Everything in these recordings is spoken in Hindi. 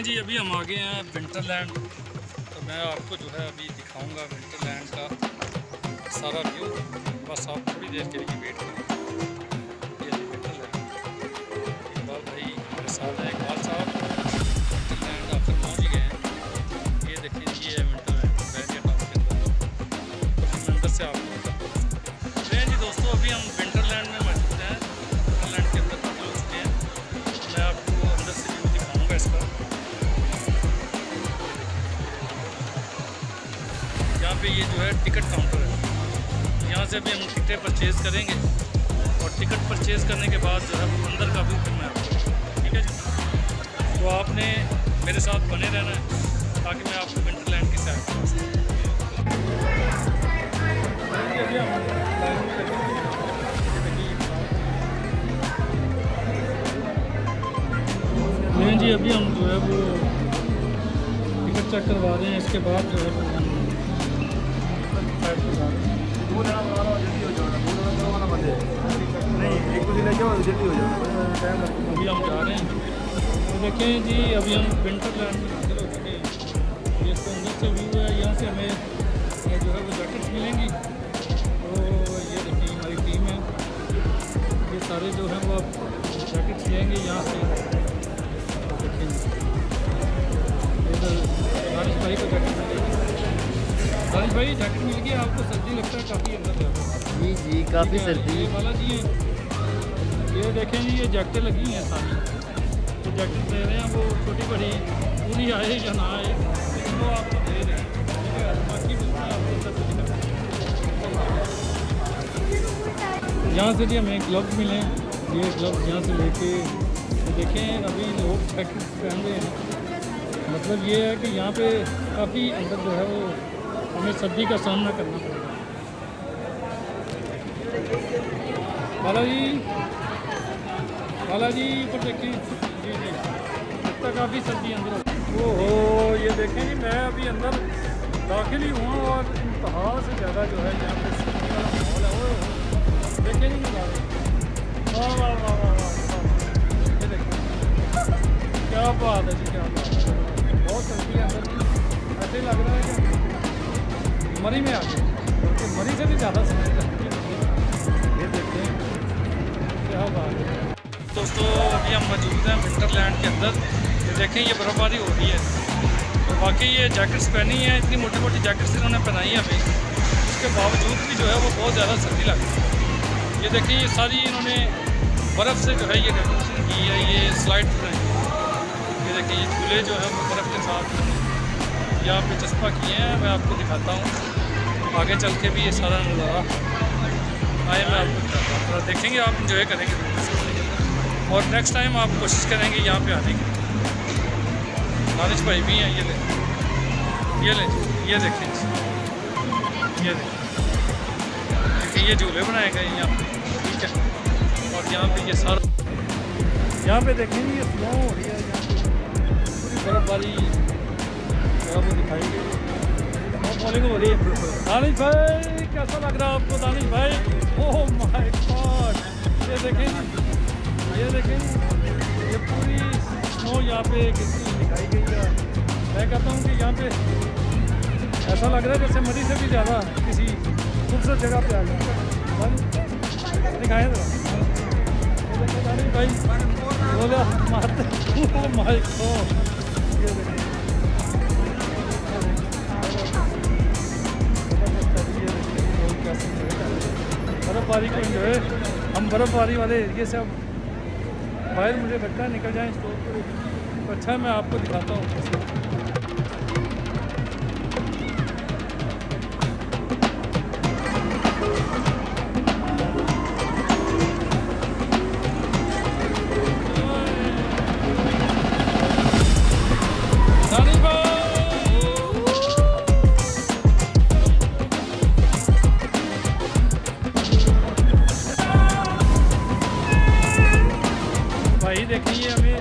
जी अभी हम आ गए हैं विंटरलैंड। तो मैं आपको जो है अभी दिखाऊंगा विंटरलैंड का सारा व्यू। बस आप थोड़ी देर के लिए वेट करें। ये विंटरलैंड इकबाल भाई मेरे साथ है। इकबाल साहब विंटरलैंड आकर पहुँच ही गए हैं। ये देखिए ये है विंटरलैंड बैरियर टाउन के अंदर। तो हम अंदर से आपको जी दोस्तों अभी हम विंटरलैंड में मौजूद हैं। विंटरलैंड के अंदर दाखिल हो चुके हैं। मैं आपको अंदर से व्यू दिखाऊँगा इसका। यहाँ पे ये जो है टिकट काउंटर है। यहाँ से अभी हम टिकटें परचेज़ करेंगे और टिकट परचेज़ करने के बाद जो है वो अंदर का भी फिर मैं आपको, ठीक है जी। तो आपने मेरे साथ बने रहना है ताकि मैं आपको विंटरलैंड की सैर करा सकूँ। नहीं जी अभी हम जो है वो टिकट चेक करवा रहे हैं। इसके बाद जो है वो हम अभी हम जा रहे हैं। तो देखें जी अभी हम विंटरलैंड में दाखिल हो चुके हैं। ये इसका अंदर से व्यू है। यहाँ से हमें जो है वो जैकेट्स मिलेंगी। तो ये देखिए हमारी टीम है। ये सारे जो हैं वो जैकेट्स लेंगे यहाँ से। देखें इधर दानिश भाई को जैकेट मिलेगी। दानिश भाई जैकेट मिल गई आपको? सर्दी लगता है काफ़ी अंदर जाकर। जी जी काफ़ी सर्दी ये वाला जी ये देखें जी ये जैकेटें लगी हैं सारी। तो जैकेट दे रहे हैं वो छोटी बड़ी पूरी आए या ना आए लेकिन वो आपको दे रहे हैं। ठीक है बाकी आपको सर्दी लगता है। यहाँ से जी हमें ग्लव्स मिले। ये ग्लव्स यहाँ से लेके तो देखें अभी लोग जैकेट पहन रहे हैं। मतलब ये है कि यहाँ पे काफ़ी अंदर जो है वो हमें सर्दी का सामना करना पड़ेगा। बालाजी ऊपर देखिए जी जी लगता काफ़ी सर्दी अंदर। ओहो ये देखें जी मैं अभी अंदर दाखिल ही हुआ और इंतहा से ज़्यादा जो है यहाँ पे सर्दी वाला माहौल है। वो देखें नहीं नज़ारे। वाह वाह वाह वाह वाह ये देखें क्या बात है जी क्या बात है। बहुत सर्दी है अंदर जी। ऐसे ही लग रहा है कि मरी में आ गए क्योंकि मरी से भी ज़्यादा सर्दी लगती है। ये देखते हैं क्या बात है। दोस्तों अभी हम मौजूद हैं विंटरलैंड के अंदर। ये देखें ये बर्फ़बारी हो रही है। तो बाकी ये जैकेट्स पहनी है इतनी मोटी मोटी जैकेट्स इन्होंने पहनाई है अभी। उसके बावजूद भी जो है वो बहुत ज़्यादा सर्दी लग रही है। ये देखिए ये सारी इन्होंने बर्फ़ से जो है ये डेकोरेशन की है। ये स्लाइड है। ये देखिए ये झूले जो है वो बर्फ़ के साथ यहाँ पे चस्पा किए हैं। मैं आपको दिखाता हूँ आगे चल के भी ये सारा नज़ारा आए मैं आपको दिखाता हूँ। थोड़ा देखेंगे आप इंजॉय करेंगे और नेक्स्ट टाइम आप कोशिश करेंगे यहाँ पे आने की। दानिश भाई भी हैं। ये देखें ये देखें ये देखिए ये झूले बनाए गए यहाँ पे, ठीक है। और यहाँ पे ये सारा यहाँ पे देखेंगे ये स्नो हो रही है। यहाँ पे पूरी बर्फबारी वो दिखाई गई मॉर्निंग हो रही है। दानिश भाई कैसा लग रहा है आपको? दानिश भाई ओह माय गॉड ये देखें ये पूरी स्नो यहाँ पे गिरती दिखाई गई है। मैं कहता हूँ कि यहाँ पे ऐसा लग रहा है जैसे मरी से भी ज़्यादा किसी खूबसूरत जगह पे आ गया। दिखाएँ भाई बोला मारते माय गॉड ये देखें बर्फ़बारी को एंजॉय। हम बर्फ़बारी वाले एरिए से अब बाहर मुझे लगता है निकल जाएँ स्टोर पर। तो अच्छा मैं आपको दिखाता हूँ। भाई देखिए हमें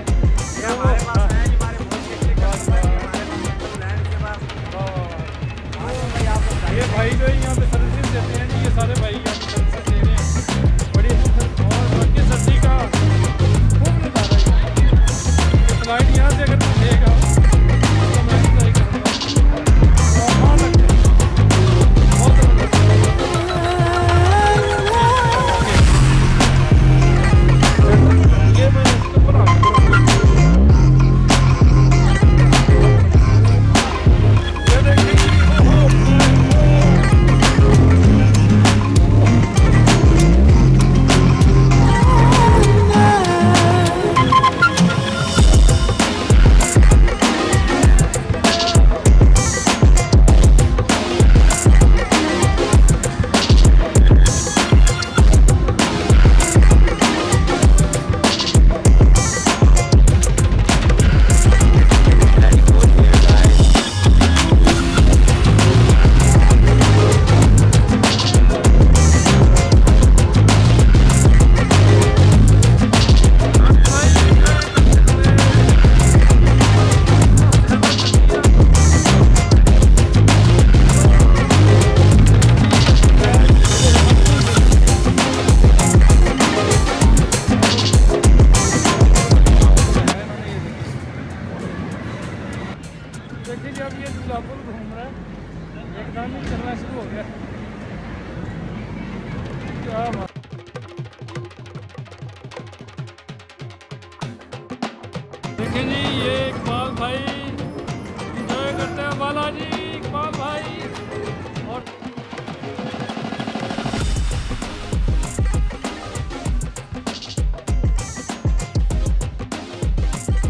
देखें जी, ये एक